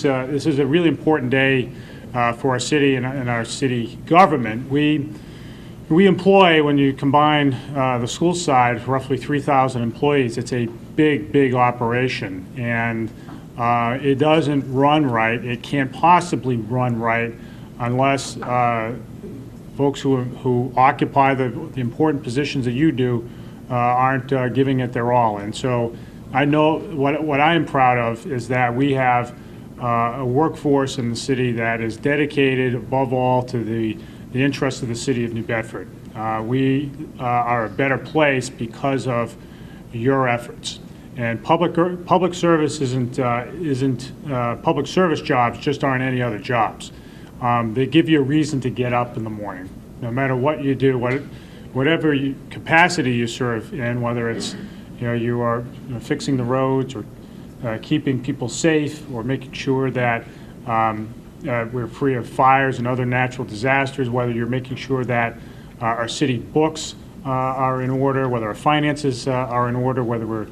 this is a really important day for our city and our city government. We employ, when you combine the school side, roughly 3,000 employees. It's a big operation, and it doesn't run right. It can't possibly run right unless folks who occupy the important positions that you do aren't giving it their all. And so I know what I am proud of is that we have a workforce in the city that is dedicated above all to the interests of the city of New Bedford. We are a better place because of your efforts. And public service isn't public service jobs just aren't any other jobs. They give you a reason to get up in the morning, no matter what you do, whatever capacity you serve in, whether it's you are fixing the roads or keeping people safe or making sure that we're free of fires and other natural disasters, whether you're making sure that our city books are in order, whether our finances are in order, whether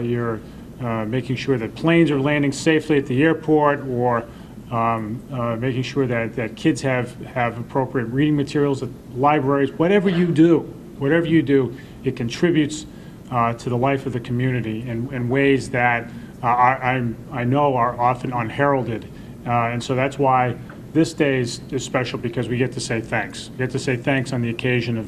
you're making sure that planes are landing safely at the airport, or making sure that kids have appropriate reading materials at libraries. Whatever you do, it contributes to the life of the community in ways that I know are often unheralded. And so that's why this day is special, because we get to say thanks. We get to say thanks on the occasion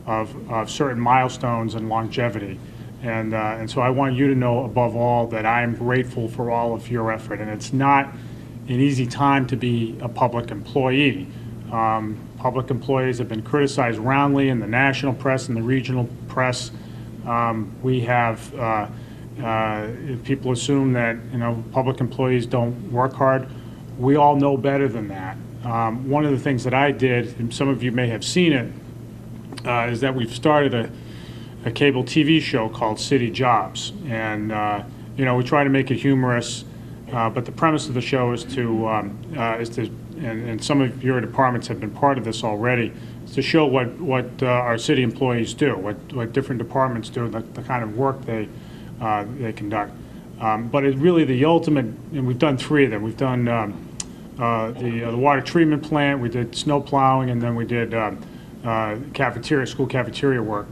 of certain milestones and longevity. And so I want you to know above all that I am grateful for all of your effort. And it's not an easy time to be a public employee. Public employees have been criticized roundly in the national press and the regional press. We have people assume that public employees don't work hard. We all know better than that. One of the things that I did, and some of you may have seen it, is that we've started a cable TV show called City Jobs, and we try to make it humorous. But the premise of the show is to and some of your departments have been part of this already, is to show what our city employees do, what different departments do, the kind of work they conduct. But it's really the ultimate, and we've done 3 of them. We've done the water treatment plant, we did snow plowing, and then we did school cafeteria work.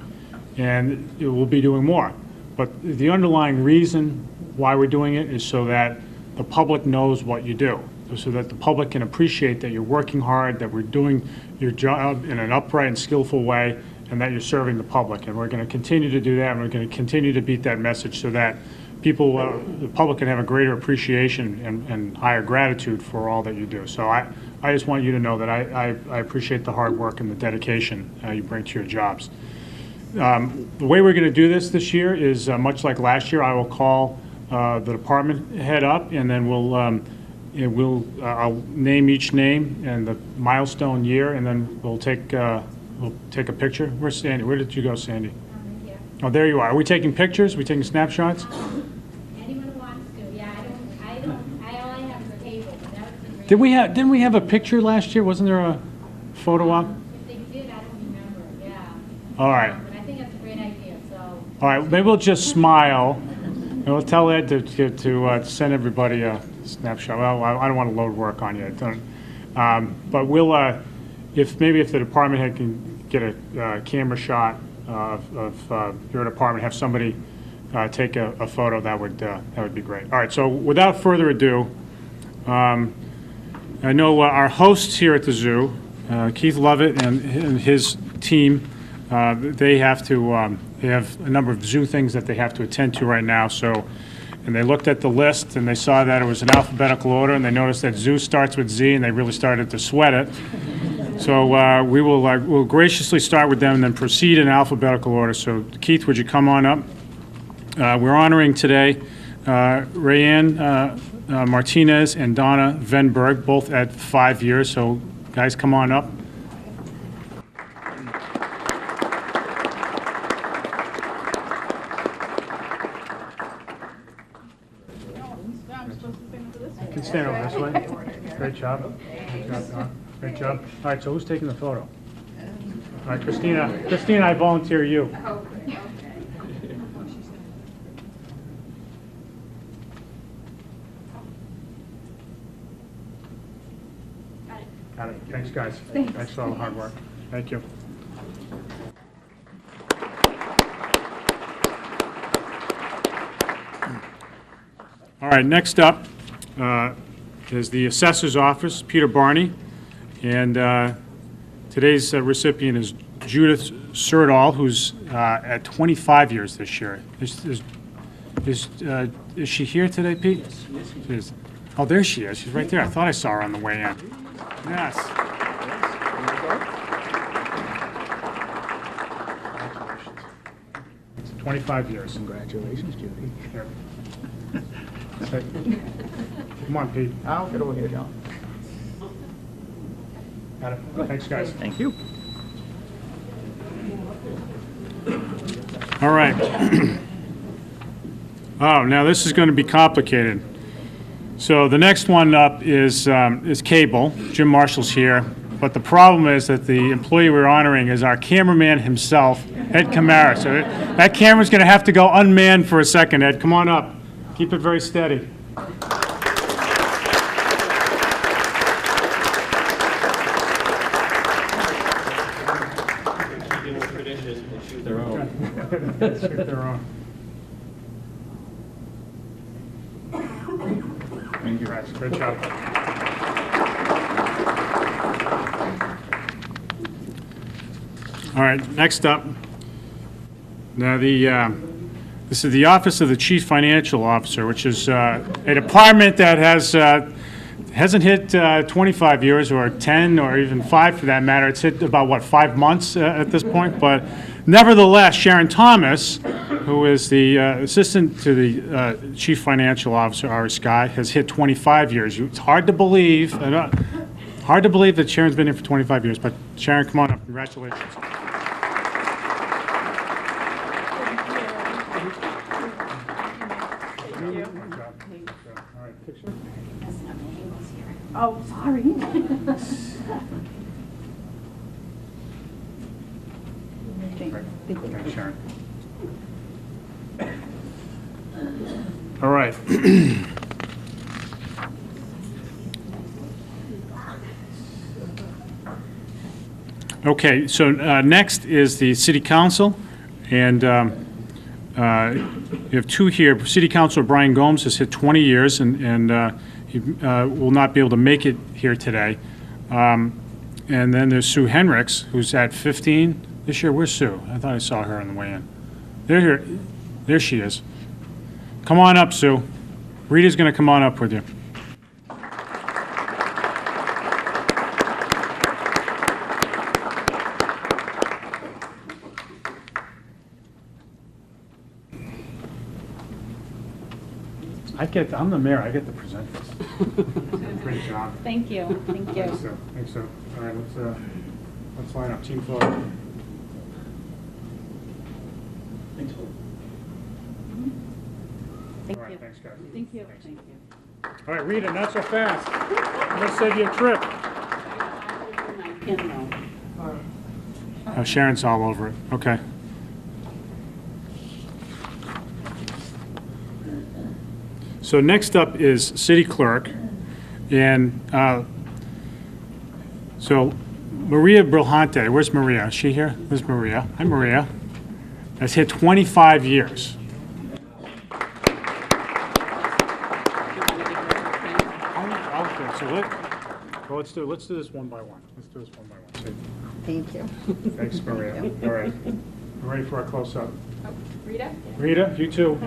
And we'll be doing more. But the underlying reason why we're doing it is so that the public knows what you do, so that the public can appreciate that you're working hard, that we're doing your job in an upright and skillful way, and that you're serving the public. And we're going to continue to do that, and we're going to continue to beat that message so that people, the public, can have a greater appreciation and higher gratitude for all that you do. So I just want you to know that I appreciate the hard work and the dedication you bring to your jobs. The way we're going to do this year is much like last year. I will call the department head up, and then I'll name each name and the milestone year, and then we'll take a picture. Where's Sandy? Where did you go, Sandy? Here. Oh, there you are. Are we taking pictures? Are we taking snapshots? Anyone who wants to. Yeah, all I have is a table, but that was Didn't we have a picture last year? Wasn't there a photo op? If they did, I don't remember. Yeah. All right. But I think that's a great idea. So. All right. Maybe we'll just smile, and we'll tell Ed to send everybody a snapshot. Well, I don't want to load work on you. But we'll if the department head can get a camera shot of your department, have somebody take a photo, that would be great. All right. So without further ado, I know our hosts here at the zoo, Keith Lovett and his team, they have a number of zoo things that they have to attend to right now. So, and they looked at the list and they saw that it was in alphabetical order, and they noticed that zoo starts with Z, and they really started to sweat it. So we'll graciously start with them and then proceed in alphabetical order. So Keith, would you come on up? We're honoring today Rayanne Martinez and Donna Venberg, both at 5 years. So guys, come on up. You can stand over this way. Great job. Great job, Don. Great job. All right, so who's taking the photo? All right, Christina, I volunteer you. Thanks, guys. Thanks for all the hard work. Thank you. All right, next up is the Assessor's Office, Peter Barney. And today's recipient is Judith Serdal, who's at 25 years this year. Is she here today, Pete? Yes. Oh, there she is. She's right there. I thought I saw her on the way in. Yes. 25 years. Congratulations, Judy. Here. Come on, Pete. I'll get over here, John. Got it. Thanks, guys. Thank you. All right. Oh, now this is going to be complicated. So the next one up is cable. Jim Marshall's here. But the problem is that the employee we're honoring is our cameraman himself, Ed Camara. So that camera's going to have to go unmanned for a second, Ed. Come on up. Keep it very steady. Shoot their own. Shoot their own. Thank you. Guys, good job. All right, next up. Now this is the Office of the Chief Financial Officer, which is a department that hasn't hit 25 years or 10 or even 5 for that matter. It's hit about, what, 5 months at this point? But nevertheless, Sharon Thomas, who is the assistant to the Chief Financial Officer, our Sky, has hit 25 years. It's hard to believe. Hard to believe that Sharon's been here for 25 years. But Sharon, come on up. Congratulations. Oh, sorry. Thanks, Sharon. All right. Okay, so next is the City Council, and you have two here. City Councilor Brian Gomes has hit 20 years, and he will not be able to make it here today. And then there's Sue Henricks, who's at 15 this year. Where's Sue? I thought I saw her on the way in. There she is. Come on up, Sue. Rita's going to come on up with you. I'm the mayor, I get to present this. Great job. Thank you, thank you. Thanks, Sue. All right, let's line up. Team photo. Thanks, Phil. Thank All right, you. thanks, guys. Thank you. Thank you. All right, Rita, not so fast. I'm going to save you a trip. Sharon's all over it. Okay. So next up is City Clerk, and so Maria Brillante, where's Maria? Is she here? Where's Maria? Hi, Maria. Has hit 25 years. So let's do this one by one. Let's do this one by one. Thank you. Thanks, Maria. All right. We're ready for our close-up. Rita? Rita, you too.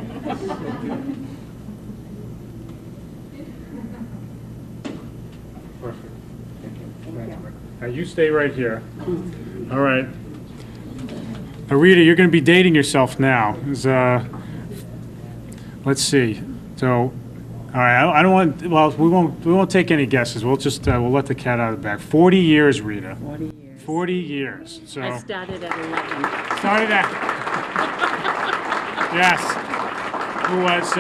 Perfect. Now you stay right here. All right. Now, Rita, you're going to be dating yourself now. Let's see. So, all right. I don't want. Well, we won't take any guesses. We'll just we'll let the cat out of the bag. 40 years, Rita. 40 years. 40 years. So I started at 11. started at. Yes. Who was.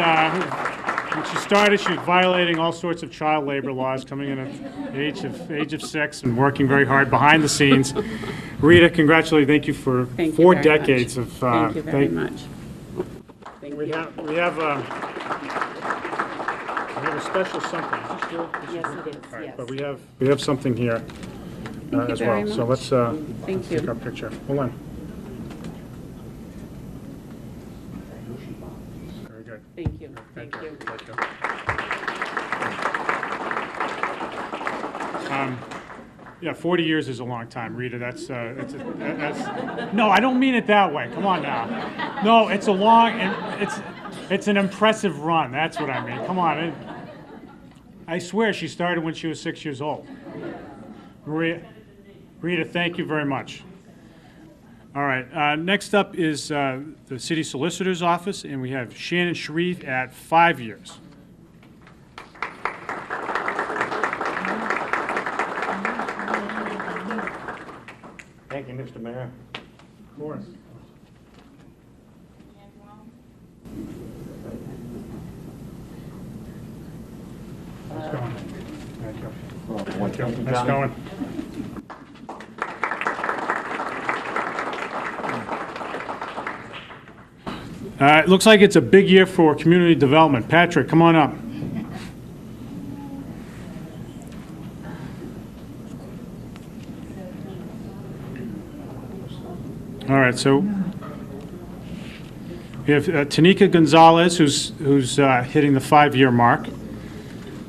When she started, she was violating all sorts of child labor laws, coming in at the age of 6 and working very hard behind the scenes. Rita, congratulations. Thank you for Thank you 4 very decades much. of. Thank you very much. Thank We you. have a special something. Is this yours? Yes, it is. All right, Yes. but we have something here. Thank you as very well. So much. let's Thank you. take our picture. Hold on. Very good. Thank you. Thank you. Thank you. Yeah, 40 years is a long time, Rita. That's no, I don't mean it that way. Come on now. No, it's a long, it's an impressive run. That's what I mean. Come on. I swear she started when she was 6 years old. Rita, thank you very much. All right, next up is the City Solicitor's Office, and we have Shannon Sharif at 5 years. Thank you, Mr. Mayor. Of course. Nice going. Thank you. Thank you. Nice going. It looks like it's a big year for community development. Patrick, come on up. All right, so we have Tanika Gonzalez, who's hitting the 5-year mark.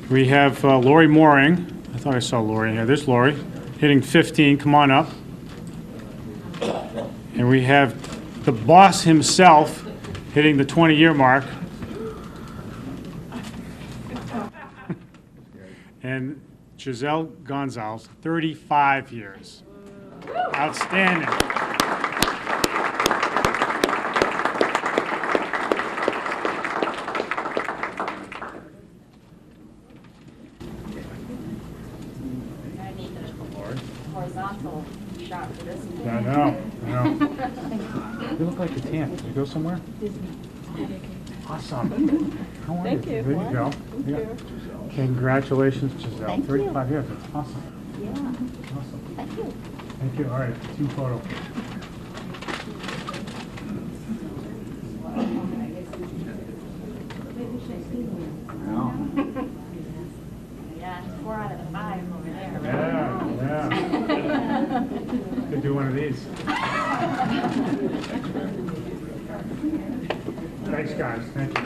We have Lori Mooring. I thought I saw Lori here. There's Lori, hitting 15. Come on up. And we have the boss himself hitting the 20-year mark. And Giselle Gonzalez, 35 years. Outstanding. Horizontal shot for this. I know. You look like a tan. Did you go somewhere? Awesome. How are you? There you go. Yeah. Congratulations, Giselle. Thank you. 35 years. That's awesome. Yeah, Awesome. thank you. Thank you. All right, team photo. Yeah, 4 out of 5 over there. Yeah. Could do one of these. Thanks, guys. Thank you.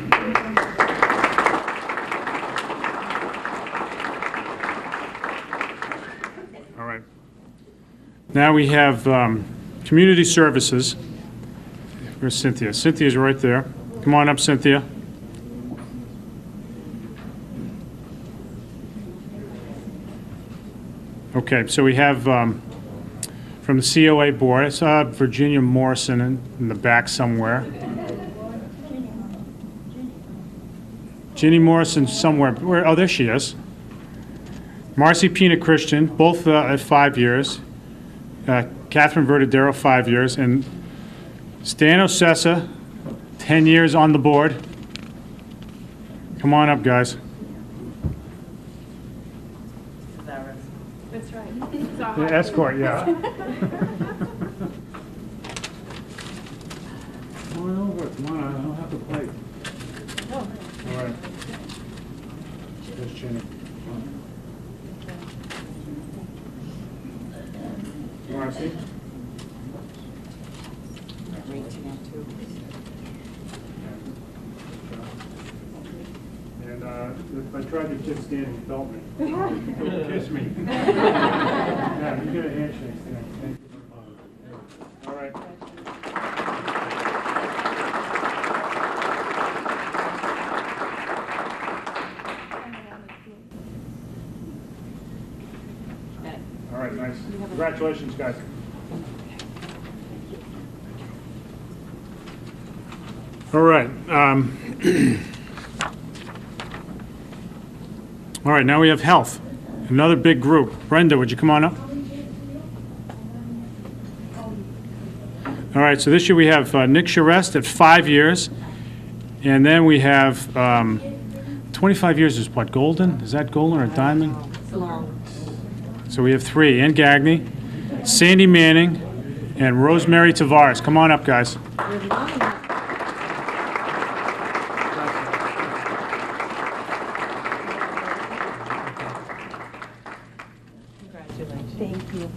All right. Now we have community services. Where's Cynthia? Cynthia's right there. Come on up, Cynthia. Okay, so we have from the COA board, I saw Virginia Morrison in the back somewhere. Ginny Morrison somewhere. Where? Oh, there she is. Marcy Pina Christian, both at 5 years. Catherine Verdadero, 5 years. And Stan Osessa, 10 years on the board. Come on up, guys. That's right. The escort, yeah. Come on over, come on, I don't have to play. All right. There's Jenny. You want to see? And if I tried to kiss Stan, he felt me. Kiss me. Yeah, you get a handshake, Stan. Thank you. All right. All right, nice. Congratulations, guys. All right. All right, now we have health. Another big group. Brenda, would you come on up? All right, so this year we have Nick Charest at 5 years. And then we have 25 years is what, golden? Is that golden or diamond? So we have 3, Ann Gagney, Sandy Manning, and Rosemary Tavares. Come on up, guys. Thank you.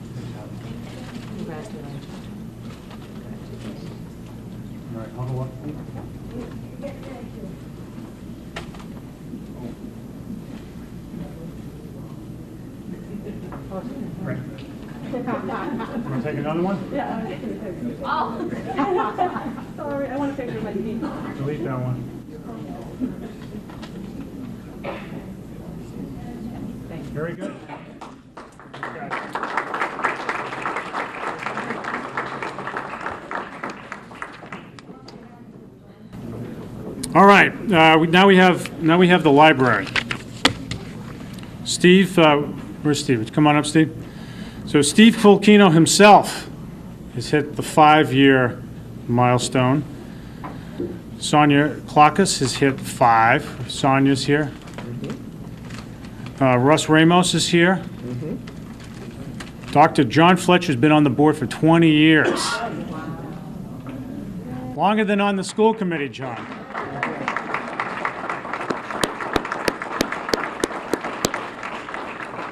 Want to take another one? Sorry, I want to picture my teeth. Delete that one. Very good. All right, now we have the library. Steve, where's Steve? Come on up, Steve. So Steve Fulcino himself has hit the 5-year milestone. Sonia Klakas has hit 5. Sonia's here. Russ Ramos is here. Dr. John Fletcher's been on the board for 20 years. Longer than on the school committee, John.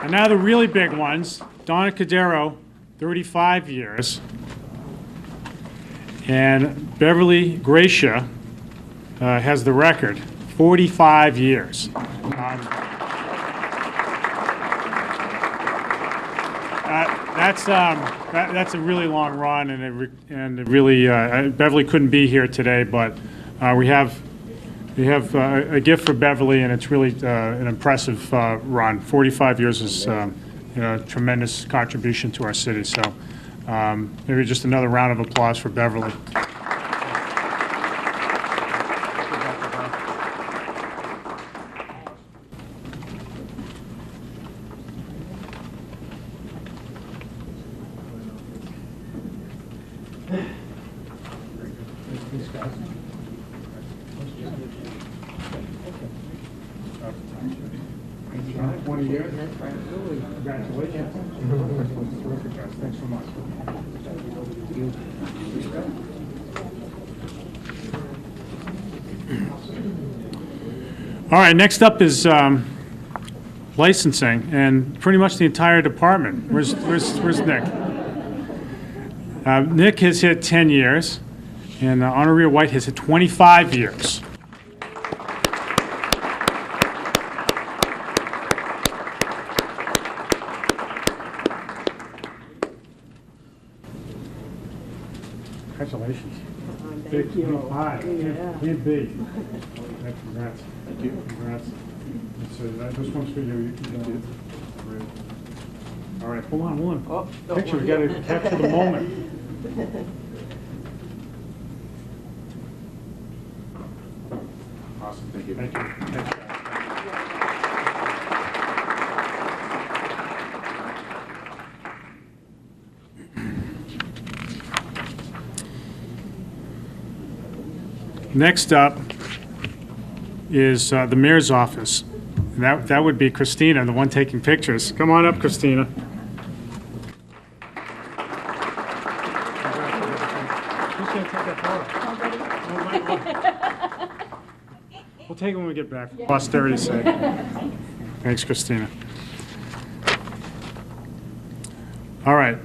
And now the really big ones. Donna Cordero, 35 years. And Beverly Gracia has the record, 45 years. That's a really long run, and it really Beverly couldn't be here today, but we have a gift for Beverly, and it's really an impressive run. 45 years is a tremendous contribution to our city. So maybe just another round of applause for Beverly. Congratulations. Terrific, guys. Thanks so much. All right, next up is licensing, and pretty much the entire department. Where's Nick? Nick has hit 10 years, and Honoria White has hit 25 years. Congratulations. Thank you. Can't be. Congrats. Thank you. Congrats. This one's for you. Great. All right, hold on. Picture, we got to capture the moment. Awesome. Thank you. Thank you. Thanks, guys. Next up is the mayor's office. That would be Christina, the one taking pictures. Come on up, Christina. Who's going to take that photo? We'll take it when we get back, for posterity's sake. Thanks, Christina. All right,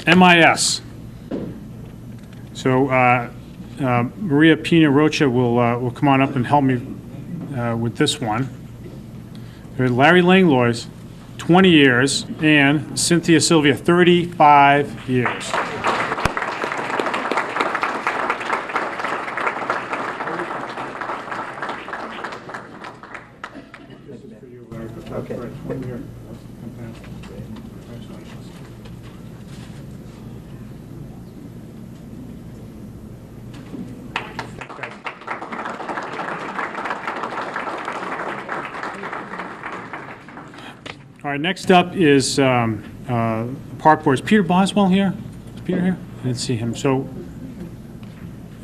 MIS. So Maria Pina Rocha will come on up and help me with this one. Larry Langlois, 20 years, and Cynthia Sylvia, 35 years. This is for you, Larry. Okay. 20 years. Fantastic. Congratulations. All right, next up is Park Board. Is Peter Boswell here? Is Peter here? I didn't see him. So,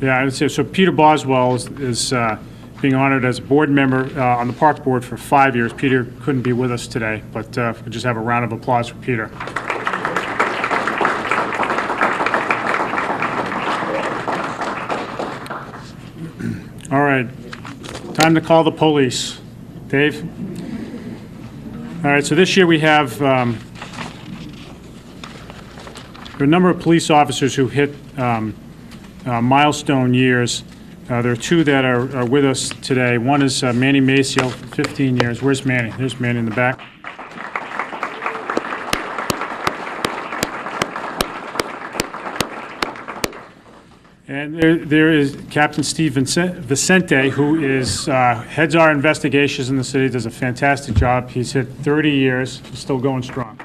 yeah, I would say so. Peter Boswell is being honored as a board member on the Park Board for 5 years. Peter couldn't be with us today, but we'll just have a round of applause for Peter. All right, time to call the police. Dave? All right, so this year we have there are a number of police officers who hit milestone years. There are two that are with us today. One is Manny Maceo, 15 years. Where's Manny? There's Manny in the back. And there is Captain Steve Vicente, who is heads our investigations in the city, does a fantastic job. He's hit 30 years, still going strong.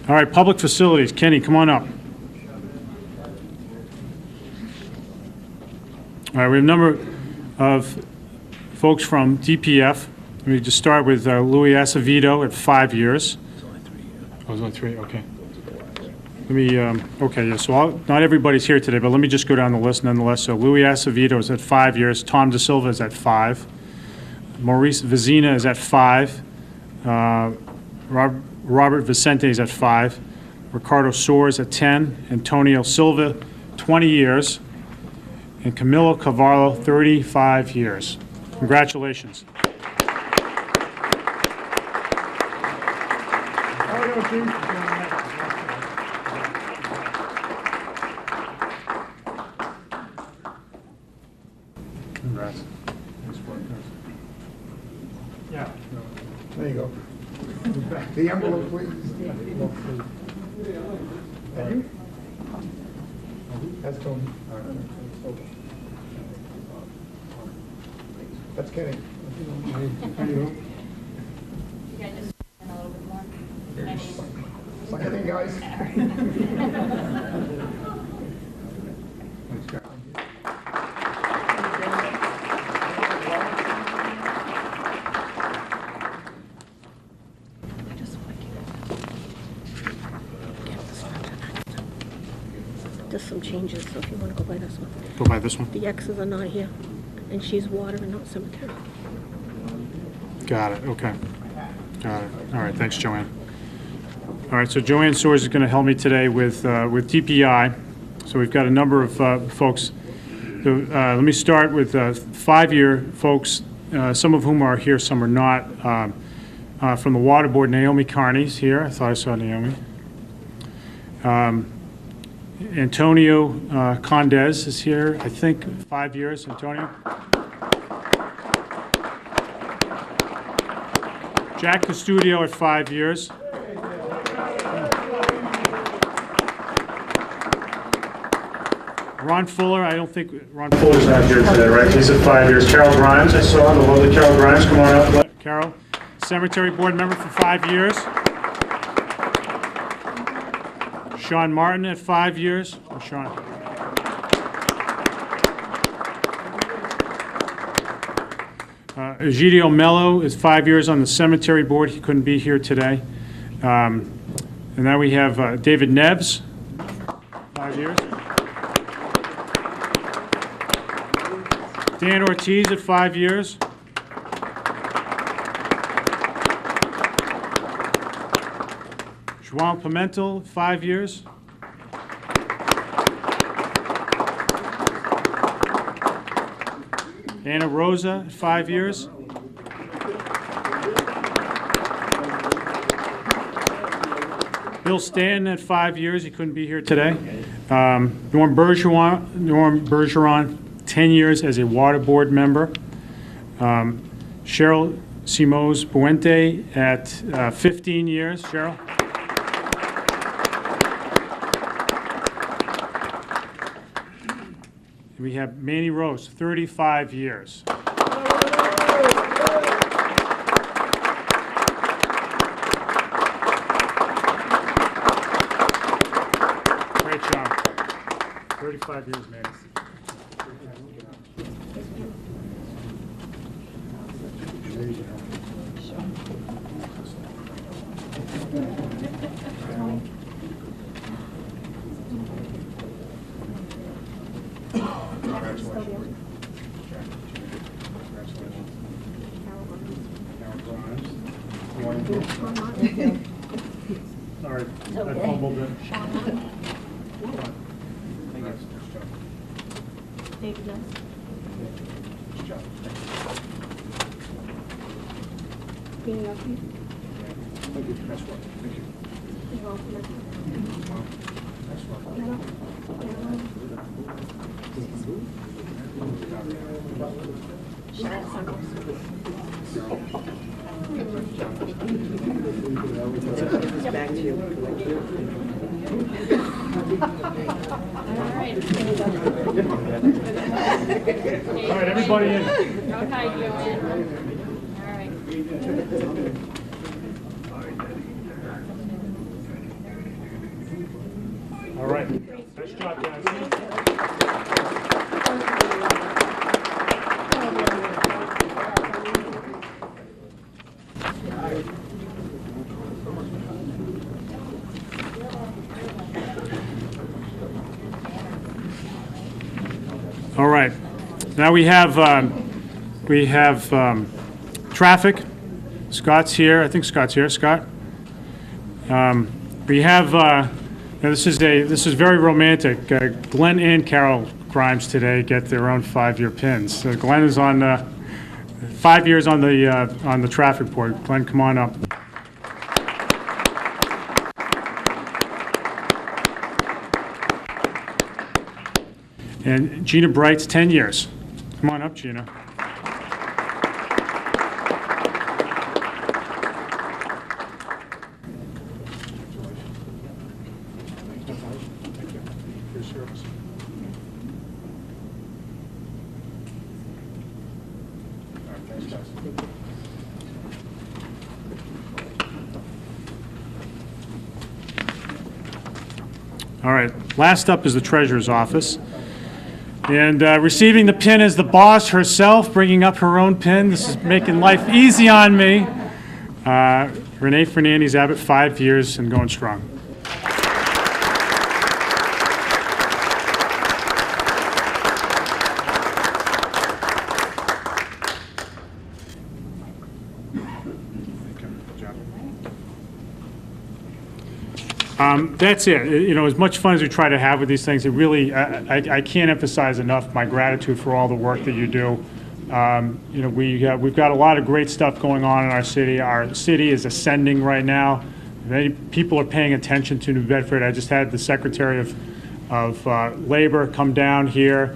All right, public facilities. Kenny, come on up. All right, we have a number of folks from DPF. Let me just start with Louis Acevedo at 5 years. Oh, it's only 3, okay. Let me, okay, yeah, so not everybody's here today, but let me just go down the list nonetheless. So Louis Acevedo is at 5 years. Tom DeSilva is at 5. Maurice Vizina is at 5. Robert Vicente is at 5. Ricardo Soares at 10. Antonio Silva, 20 years. And Camilo Cavallo, 35 years. Congratulations. Congrats. Yeah. There you go. The envelope, please. And you? That's Tony. That's Kenny. You guys just a little bit more. Sign it in, guys. Thanks, guys. Just some changes, so if you want to go by this one. Go by this one. The X's are not here, and she's water and not cemetery. Got it, okay. Got it. All right, thanks, Joanne. All right, so Joanne Soares is going to help me today with DPI. So we've got a number of folks. So, let me start with 5-year folks, some of whom are here, some are not. From the Water Board, Naomi Carney's here. I thought I saw Naomi. Antonio Condez is here, I think, 5 years. Antonio? Jack Custodio at 5 years. Ron Fuller, I don't think, Ron Fuller's not here today, right? He's at 5 years. Carol Grimes, I saw, the lovely Carol Grimes, come on up. Carol, Cemetery Board member for 5 years. Sean Martin at 5 years. Oh, Sean. Egidio Mello is 5 years on the Cemetery Board. He couldn't be here today. And now we have David Nebbs, 5 years. Dan Ortiz at 5 years. Juan Pimentel, 5 years. Anna Rosa, 5 years. Bill Stanton at 5 years. He couldn't be here today. Norm Bergeron, 10 years as a Water Board member. Cheryl Simos Puente at 15 years. Cheryl? We have Manny Rose, 35 years. Great job. 35 years, Manny. Sorry, I fumbled it. David Jones. Being up here. Thank you. Nice work. Thank you. You're welcome. Nice work. Shout out Summers. Back to you. All right, everybody in. Okay, Joanne. All right. All right. Nice job, guys. All right. Now we have traffic. Scott's here. I think Scott's here. Scott. We have. Now this is very romantic. Glenn and Carol Grimes today get their own 5-year pins. So Glenn is on 5 years on the traffic board. Glenn, come on up. And Gina Bright's 10 years. Come on up, Gina. Thank you for your service. All right, thanks, guys. All right, last up is the treasurer's office. And receiving the pin is the boss herself, bringing up her own pin. This is making life easy on me. Renee Fernandez Abbott, 5 years and going strong. That's it. You know, as much fun as we try to have with these things, it really, I can't emphasize enough my gratitude for all the work that you do. You know, we've got a lot of great stuff going on in our city. Our city is ascending right now. Many people are paying attention to New Bedford. I just had the Secretary of Labor come down here,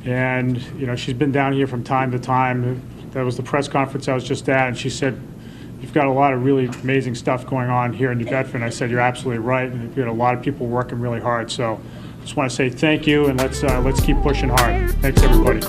and you know, she's been down here from time to time. That was the press conference I was just at, and she said, "You've got a lot of really amazing stuff going on here in New Bedford." And I said, "You're absolutely right." And we've got a lot of people working really hard. So I just want to say thank you, and let's keep pushing hard. Thanks, everybody.